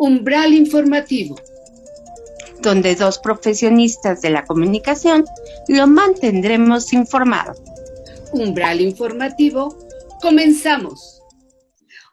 Umbral informativo, donde dos profesionistas de la comunicación lo mantendremos informado. Umbral informativo, comenzamos.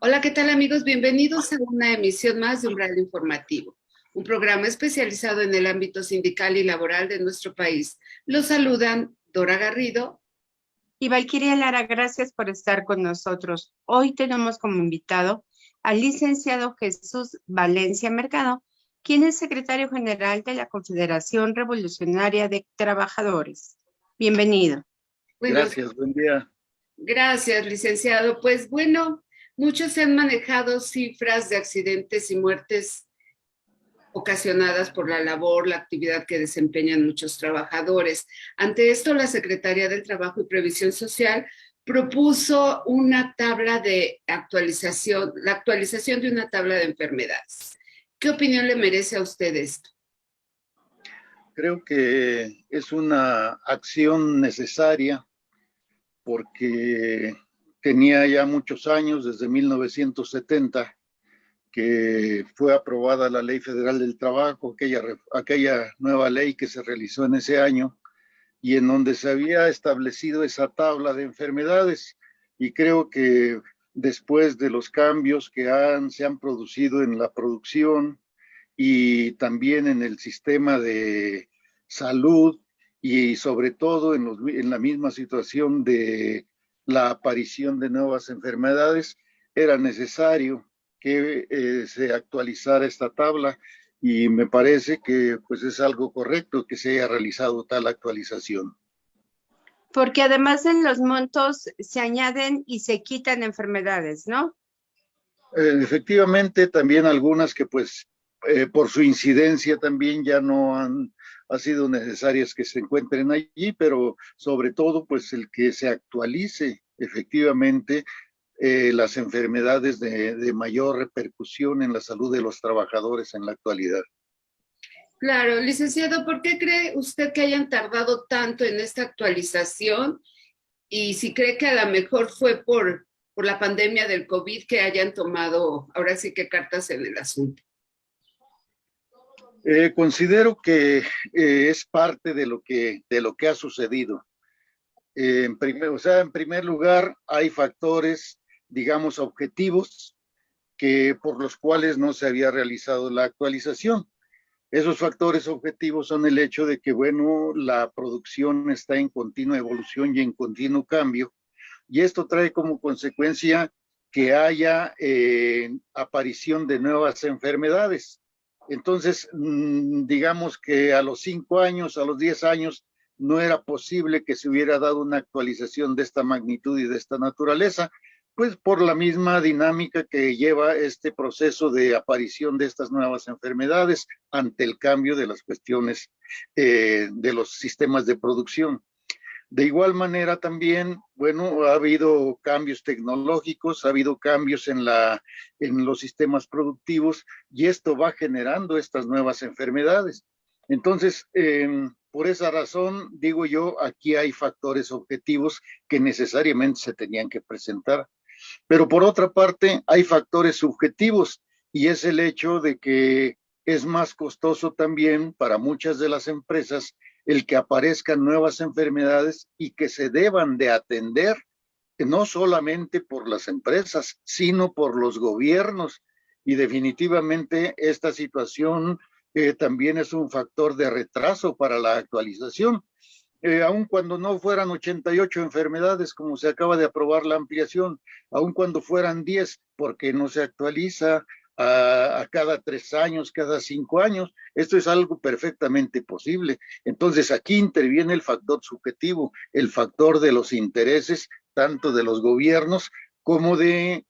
Hola, ¿qué tal amigos? Bienvenidos a una emisión más de Umbral informativo, un programa especializado en el ámbito sindical y laboral de nuestro país. Los saludan Dora Garrido y Valquiria Lara. Gracias por estar con nosotros. Hoy tenemos como invitado al licenciado Jesús Valencia Mercado, quien es secretario general de la Confederación Revolucionaria de Trabajadores. Bienvenido. Gracias, buen día. Gracias, licenciado. Pues bueno, muchos se han manejado cifras de accidentes y muertes ocasionadas por la labor, la actividad que desempeñan muchos trabajadores. Ante esto, la Secretaría del Trabajo y Previsión Social propuso una tabla de actualización, la actualización de una tabla de enfermedades. ¿Qué opinión le merece a usted esto? Creo que es una acción necesaria porque tenía ya muchos años, desde 1970, que fue aprobada la Ley Federal del Trabajo, aquella nueva ley que se realizó en ese año, y en donde se había establecido esa tabla de enfermedades. Y creo que después de los cambios que se han producido en la producción y también en el sistema de salud, y sobre todo en la misma situación de la aparición de nuevas enfermedades, era necesario que se actualizara esta tabla, y me parece que pues es algo correcto que se haya realizado tal actualización. Porque además en los montos se añaden y se quitan enfermedades, ¿no? Efectivamente, también algunas que pues por su incidencia también ya no han sido necesarias que se encuentren allí, pero sobre todo pues el que se actualice efectivamente las enfermedades de mayor repercusión en la salud de los trabajadores en la actualidad. Claro, licenciado, ¿por qué cree usted que hayan tardado tanto en esta actualización? Y si cree que a lo mejor fue por la pandemia del COVID que hayan tomado ahora sí que cartas en el asunto. Considero que es parte de lo que ha sucedido. En primer lugar, hay factores, digamos, objetivos por los cuales no se había realizado la actualización. Esos factores objetivos son el hecho de que, bueno, la producción está en continua evolución y en continuo cambio, y esto trae como consecuencia que haya aparición de nuevas enfermedades. Entonces, digamos que a los 5 años, a los 10 años, no era posible que se hubiera dado una actualización de esta magnitud y de esta naturaleza, pues por la misma dinámica que lleva este proceso de aparición de estas nuevas enfermedades ante el cambio de las cuestiones de los sistemas de producción. De igual manera también, bueno, ha habido cambios tecnológicos, ha habido cambios en los sistemas productivos, y esto va generando estas nuevas enfermedades. Entonces, por esa razón, digo yo, aquí hay factores objetivos que necesariamente se tenían que presentar. Pero por otra parte, hay factores subjetivos, y es el hecho de que es más costoso también para muchas de las empresas el que aparezcan nuevas enfermedades y que se deban de atender, no solamente por las empresas, sino por los gobiernos. Y definitivamente esta situación también es un factor de retraso para la actualización. Aun cuando no fueran 88 enfermedades, como se acaba de aprobar la ampliación, aun cuando fueran 10, porque no se actualiza a cada 3 años, cada 5 años. Esto es algo perfectamente posible. Entonces aquí interviene el factor subjetivo, el factor de los intereses, tanto de los gobiernos como de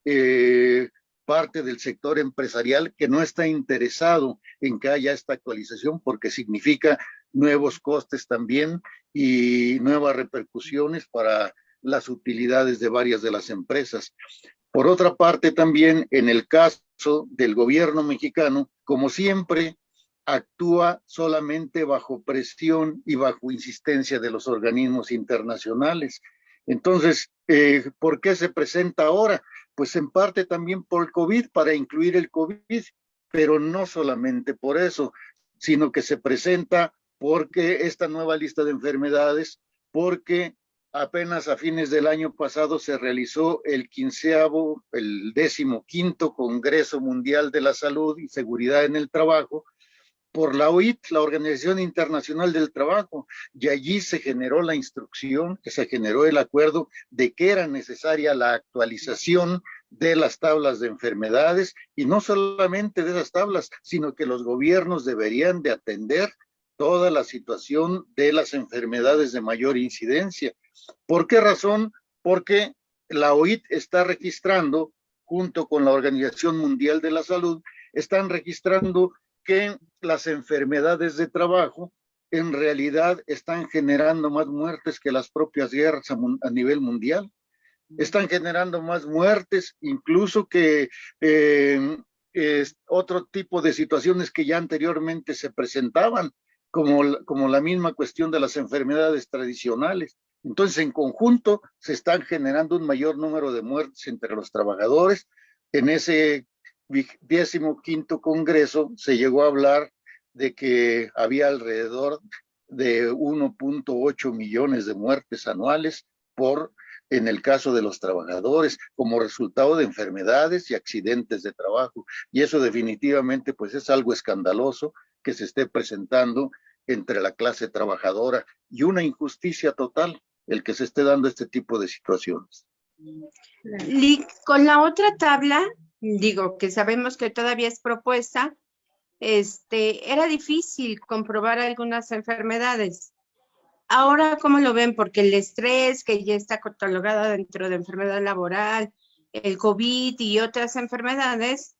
parte del sector empresarial, que no está interesado en que haya esta actualización, porque significa nuevos costes también y nuevas repercusiones para las utilidades de varias de las empresas. Por otra parte, también en el caso del gobierno mexicano, como siempre, actúa solamente bajo presión y bajo insistencia de los organismos internacionales. Entonces, ¿por qué se presenta ahora? Pues en parte también por el COVID, para incluir el COVID. pero no solamente por eso, sino que se presenta porque esta nueva lista de enfermedades, porque apenas a fines del año pasado se realizó el 15º Congreso Mundial de la Salud y Seguridad en el Trabajo, por la OIT, la Organización Internacional del Trabajo, y allí se generó la instrucción, que se generó el acuerdo de que era necesaria la actualización de las tablas de enfermedades, y no solamente de esas tablas, sino que los gobiernos deberían de atender toda la situación de las enfermedades de mayor incidencia. ¿Por qué razón? Porque la OIT está registrando, junto con la Organización Mundial de la Salud, están registrando que las enfermedades de trabajo en realidad están generando más muertes que las propias guerras a nivel mundial. Están generando más muertes, incluso que otro tipo de situaciones que ya anteriormente se presentaban, como la misma cuestión de las enfermedades tradicionales. Entonces, en conjunto, se están generando un mayor número de muertes entre los trabajadores. En ese 15º Congreso se llegó a hablar de que había alrededor de 1.8 millones de muertes anuales en el caso de los trabajadores, como resultado de enfermedades y accidentes de trabajo. Y eso definitivamente pues es algo escandaloso que se esté presentando entre la clase trabajadora, y una injusticia total el que se esté dando este tipo de situaciones. Con la otra tabla, digo que sabemos que todavía es propuesta, era difícil comprobar algunas enfermedades. Ahora, ¿cómo lo ven? Porque el estrés, que ya está catalogado dentro de enfermedad laboral, el COVID y otras enfermedades,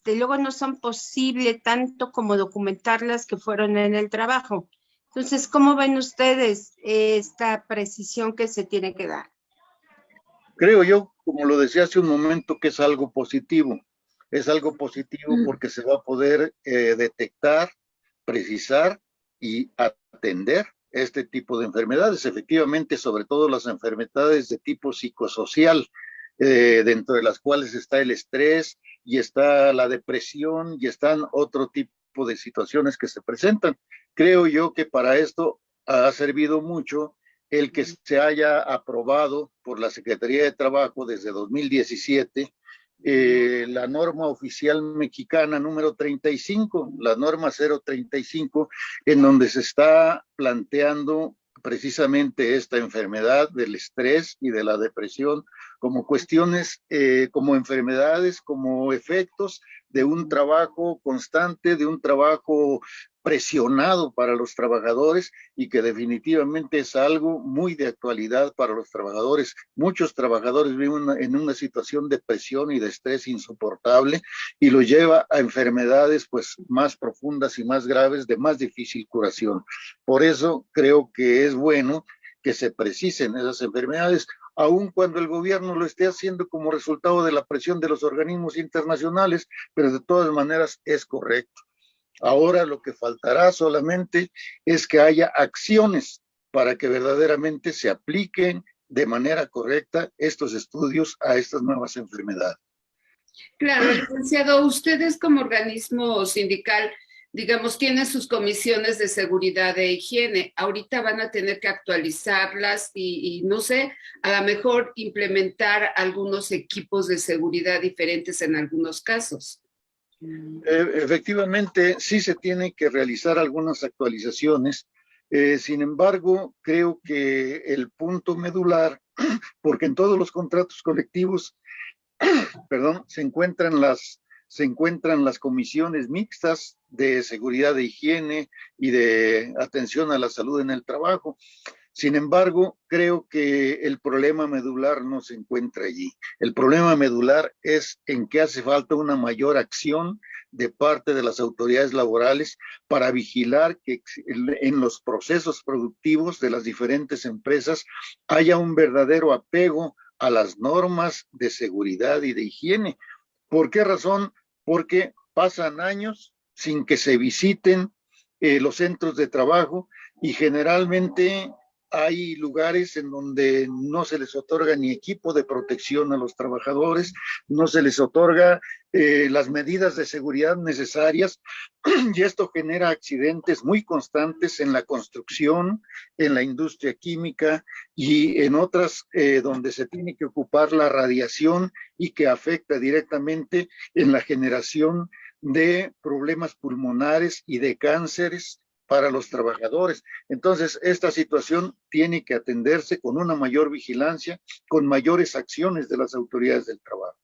luego no son posible tanto como documentarlas que fueron en el trabajo. Entonces, ¿cómo ven ustedes esta precisión que se tiene que dar? Creo yo, como lo decía hace un momento, que es algo positivo. Es algo positivo porque se va a poder detectar, precisar y atender este tipo de enfermedades. Efectivamente, sobre todo las enfermedades de tipo psicosocial, dentro de las cuales está el estrés y está la depresión y están otro tipo de situaciones que se presentan. Creo yo que para esto ha servido mucho el que se haya aprobado por la Secretaría de Trabajo desde 2017 la norma oficial mexicana número 35, la norma 035, en donde se está planteando precisamente esta enfermedad del estrés y de la depresión como cuestiones, como enfermedades, como efectos de un trabajo constante, de un trabajo presionado para los trabajadores, y que definitivamente es algo muy de actualidad para los trabajadores. Muchos trabajadores viven en una situación de presión y de estrés insoportable, y lo lleva a enfermedades pues más profundas y más graves, de más difícil curación. Por eso creo que es bueno que se precisen esas enfermedades, aun cuando el gobierno lo esté haciendo como resultado de la presión de los organismos internacionales, pero de todas maneras es correcto. Ahora lo que faltará solamente es que haya acciones para que verdaderamente se apliquen de manera correcta estos estudios a estas nuevas enfermedades. Claro, licenciado, ustedes como organismo sindical, digamos, tienen sus comisiones de seguridad e higiene. Ahorita van a tener que actualizarlas y no sé, a lo mejor implementar algunos equipos de seguridad diferentes en algunos casos. Efectivamente, sí se tienen que realizar algunas actualizaciones. Sin embargo, creo que el punto medular, porque en todos los contratos colectivos, perdón, se encuentran las comisiones mixtas de seguridad e higiene y de atención a la salud en el trabajo. Sin embargo, creo que el problema medular no se encuentra allí. El problema medular es en que hace falta una mayor acción de parte de las autoridades laborales para vigilar que en los procesos productivos de las diferentes empresas haya un verdadero apego a las normas de seguridad y de higiene. ¿Por qué razón? Porque pasan años sin que se visiten los centros de trabajo, y generalmente hay lugares en donde no se les otorga ni equipo de protección a los trabajadores, no se les otorga las medidas de seguridad necesarias y esto genera accidentes muy constantes en la construcción, en la industria química y en otras donde se tiene que ocupar la radiación y que afecta directamente en la generación de problemas pulmonares y de cánceres para los trabajadores. Entonces, esta situación tiene que atenderse con una mayor vigilancia, con mayores acciones de las autoridades del trabajo.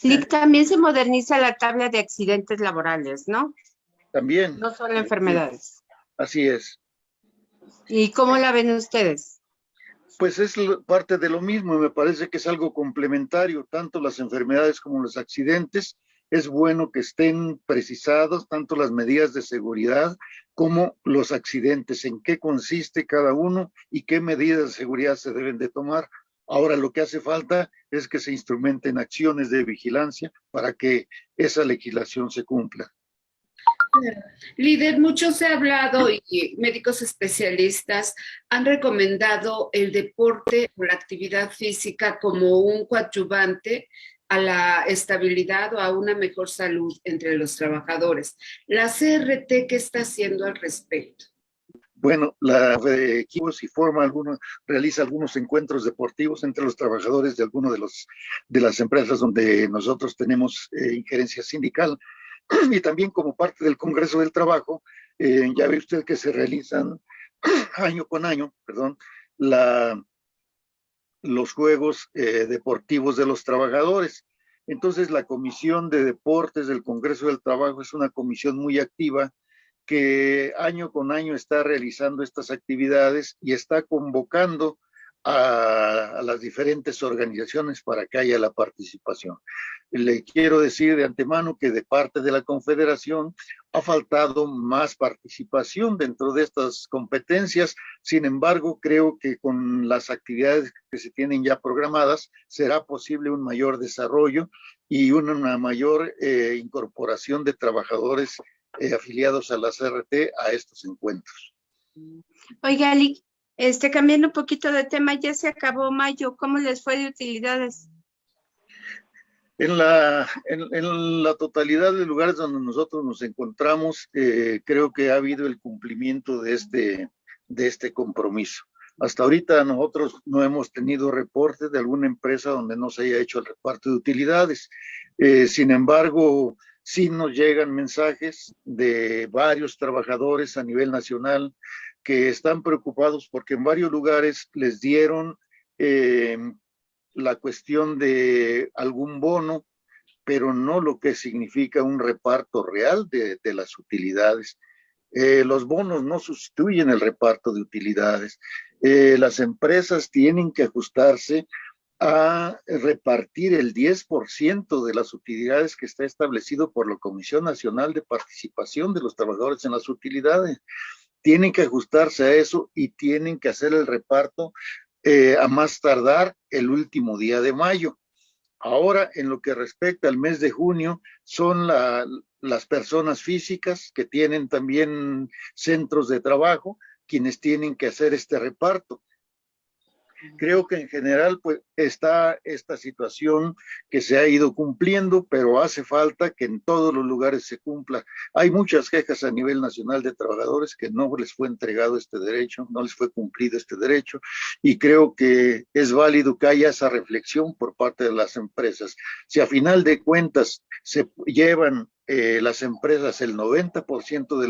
Y también se moderniza la tabla de accidentes laborales, ¿no? También. No solo enfermedades. Así es. ¿Y cómo la ven ustedes? Pues es parte de lo mismo y me parece que es algo complementario, tanto las enfermedades como los accidentes. Es bueno que estén precisados tanto las medidas de seguridad como los accidentes, en qué consiste cada uno y qué medidas de seguridad se deben de tomar. Ahora lo que hace falta es que se instrumenten acciones de vigilancia para que esa legislación se cumpla. Líder, mucho se ha hablado y médicos especialistas han recomendado el deporte o la actividad física como un coadyuvante a la estabilidad o a una mejor salud entre los trabajadores. ¿La CRT qué está haciendo al respecto? Bueno, la de equipos y realiza algunos encuentros deportivos entre los trabajadores de algunas de las empresas donde nosotros tenemos injerencia sindical. Y también como parte del Congreso del Trabajo, ya ve usted que se realizan año con año, los Juegos Deportivos de los Trabajadores. Entonces, la Comisión de Deportes del Congreso del Trabajo es una comisión muy activa que año con año está realizando estas actividades y está convocando a las diferentes organizaciones para que haya la participación. Le quiero decir de antemano que de parte de la Confederación ha faltado más participación dentro de estas competencias. Sin embargo, creo que con las actividades que se tienen ya programadas será posible un mayor desarrollo y una mayor incorporación de trabajadores afiliados a la CRT a estos encuentros. Oiga, Ali, cambiando un poquito de tema, ya se acabó mayo, ¿cómo les fue de utilidades? En la totalidad de lugares donde nosotros nos encontramos, creo que ha habido el cumplimiento de este compromiso. Hasta ahorita nosotros no hemos tenido reportes de alguna empresa donde no se haya hecho el reparto de utilidades. Sin embargo, sí nos llegan mensajes de varios trabajadores a nivel nacional que están preocupados porque en varios lugares les dieron la cuestión de algún bono, pero no lo que significa un reparto real de las utilidades. Los bonos no sustituyen el reparto de utilidades. Las empresas tienen que ajustarse a repartir el 10% de las utilidades que está establecido por la Comisión Nacional de Participación de los Trabajadores en las Utilidades. Tienen que ajustarse a eso y tienen que hacer el reparto a más tardar el último día de mayo. Ahora, en lo que respecta al mes de junio, son las personas físicas que tienen también centros de trabajo quienes tienen que hacer este reparto. Creo que en general pues está esta situación que se ha ido cumpliendo, pero hace falta que en todos los lugares se cumpla. Hay muchas quejas a nivel nacional de trabajadores que no les fue entregado este derecho, no les fue cumplido este derecho, y creo que es válido que haya esa reflexión por parte de las empresas. Si a final de cuentas se llevan las empresas el 90%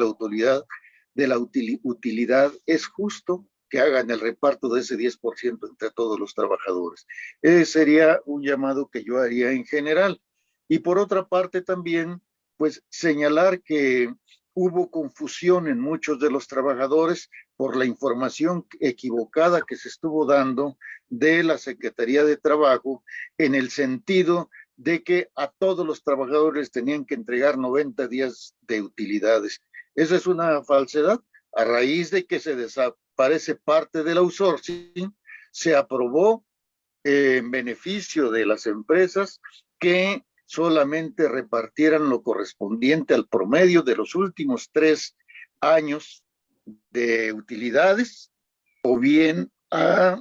de la utilidad, es justo que hagan el reparto de ese 10% entre todos los trabajadores. Ese sería un llamado que yo haría en general. Y por otra parte también, pues señalar que hubo confusión en muchos de los trabajadores por la información equivocada que se estuvo dando de la Secretaría de Trabajo en el sentido de que a todos los trabajadores tenían que entregar 90 días de utilidades. Esa es una falsedad. A raíz de que se desaparece parte del outsourcing, se aprobó en beneficio de las empresas que solamente repartieran lo correspondiente al promedio de los últimos 3 años de utilidades o bien a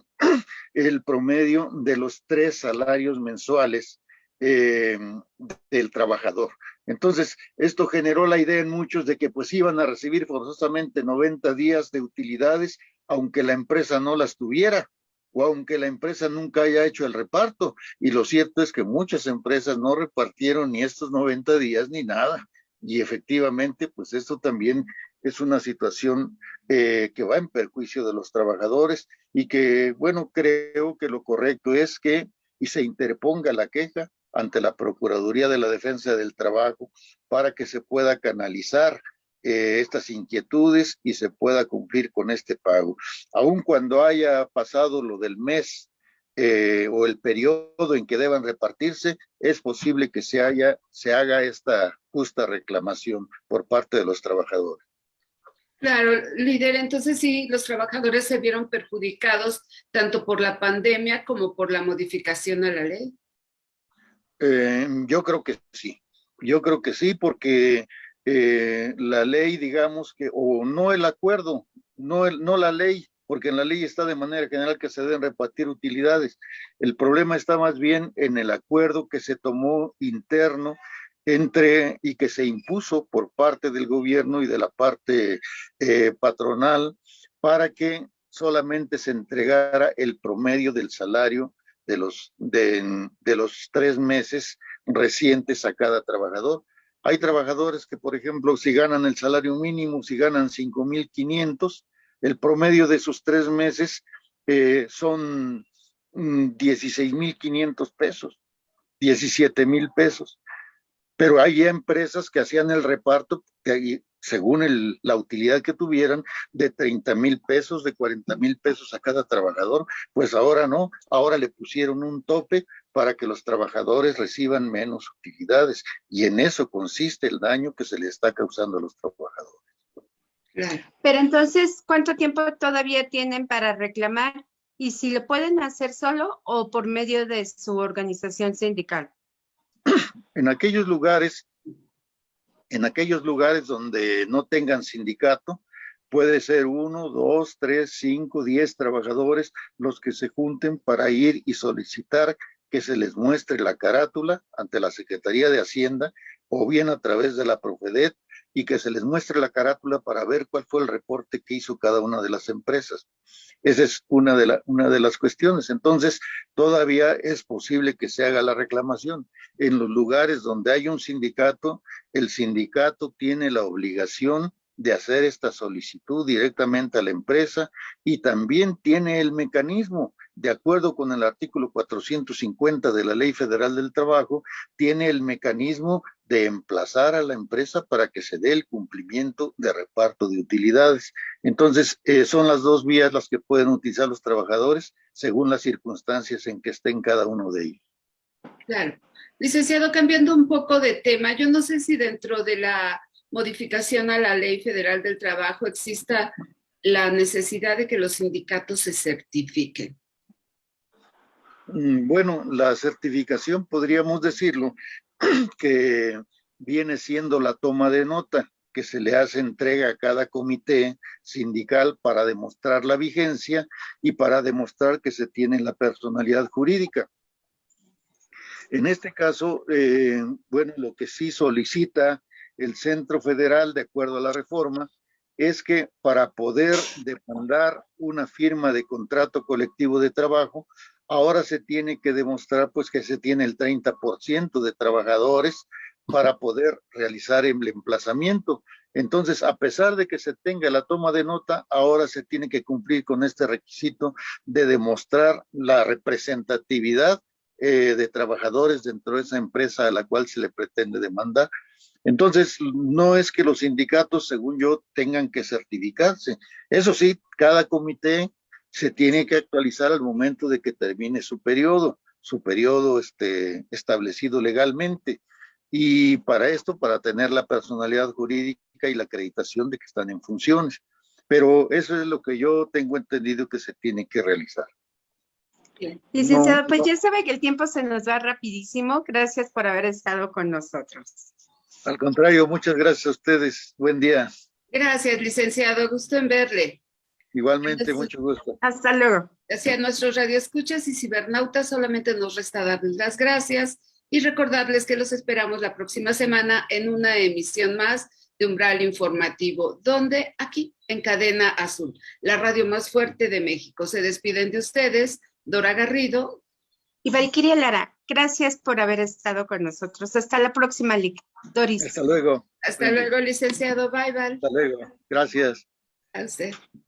el promedio de los 3 salarios mensuales del trabajador. Entonces, esto generó la idea en muchos de que pues iban a recibir forzosamente 90 días de utilidades, aunque la empresa no las tuviera o aunque la empresa nunca haya hecho el reparto. Y lo cierto es que muchas empresas no repartieron ni estos 90 días ni nada. Y efectivamente, pues esto también es una situación que va en perjuicio de los trabajadores y que, bueno, creo que lo correcto es que y se interponga la queja ante la Procuraduría de la Defensa del Trabajo para que se pueda canalizar estas inquietudes y se pueda cumplir con este pago. Aun cuando haya pasado lo del mes o el periodo en que deban repartirse, es posible que se haga esta justa reclamación por parte de los trabajadores. Claro, líder, entonces sí, los trabajadores se vieron perjudicados tanto por la pandemia como por la modificación a la ley. Yo creo que sí, porque la ley, digamos que, o no el acuerdo, no la ley, porque en la ley está de manera general que se deben repartir utilidades. El problema está más bien en el acuerdo que se tomó interno y que se impuso por parte del gobierno y de la parte patronal para que solamente se entregara el promedio del salario de los 3 meses recientes a cada trabajador. Hay trabajadores que, por ejemplo, si ganan el salario mínimo, si ganan 5,500, el promedio de sus 3 meses son 16,500 pesos, 17,000 pesos. Pero hay empresas que hacían el reparto según la utilidad que tuvieran, de 30,000 pesos, de 40,000 pesos a cada trabajador. Pues ahora no, ahora le pusieron un tope para que los trabajadores reciban menos utilidades, y en eso consiste el daño que se le está causando a los trabajadores. Claro. Pero entonces, ¿cuánto tiempo todavía tienen para reclamar? ¿Y si lo pueden hacer solo o por medio de su organización sindical? En aquellos lugares donde no tengan sindicato, puede ser 1, 2, 3, 5, 10 trabajadores los que se junten para ir y solicitar que se les muestre la carátula ante la Secretaría de Hacienda o bien a través de la Profedet, y que se les muestre la carátula para ver cuál fue el reporte que hizo cada una de las empresas. Esa es una de las cuestiones. Entonces, todavía es posible que se haga la reclamación. En los lugares donde hay un sindicato, el sindicato tiene la obligación de hacer esta solicitud directamente a la empresa, y también tiene el mecanismo, de acuerdo con el artículo 450 de la Ley Federal del Trabajo, tiene el mecanismo de emplazar a la empresa para que se dé el cumplimiento de reparto de utilidades. Entonces, son las 2 vías las que pueden utilizar los trabajadores según las circunstancias en que estén cada uno de ellos. Claro. Licenciado, cambiando un poco de tema, yo no sé si dentro de la modificación a la Ley Federal del Trabajo exista la necesidad de que los sindicatos se certifiquen. Bueno, la certificación, podríamos decirlo, que viene siendo la toma de nota que se le hace entrega a cada comité sindical para demostrar la vigencia y para demostrar que se tiene la personalidad jurídica. En este caso, bueno, lo que sí solicita el Centro Federal, de acuerdo a la reforma, es que para poder demandar una firma de contrato colectivo de trabajo, ahora se tiene que demostrar pues que se tiene el 30% de trabajadores para poder realizar el emplazamiento. Entonces, a pesar de que se tenga la toma de nota, ahora se tiene que cumplir con este requisito de demostrar la representatividad de trabajadores dentro de esa empresa a la cual se le pretende demandar. Entonces, no es que los sindicatos, según yo, tengan que certificarse. Eso sí, cada comité se tiene que actualizar al momento de que termine su periodo establecido legalmente. Y para esto, para tener la personalidad jurídica y la acreditación de que están en funciones. Pero eso es lo que yo tengo entendido que se tiene que realizar. Bien. Licenciado, pues ya sabe que el tiempo se nos va rapidísimo. Gracias por haber estado con nosotros. Al contrario, muchas gracias a ustedes. Buen día. Gracias, licenciado. Gusto en verle. Igualmente, mucho gusto. Hasta luego. Hacia nuestros radioescuchas y cibernautas, solamente nos resta darles las gracias y recordarles que los esperamos la próxima semana en una emisión más de Umbral Informativo, donde aquí en Cadena Azul, la radio más fuerte de México. Se despiden de ustedes, Dora Garrido y Valquiria Lara. Gracias por haber estado con nosotros. Hasta la próxima, Doris. Hasta luego. Hasta luego, licenciado. Bye, bye. Hasta luego. Gracias. A usted.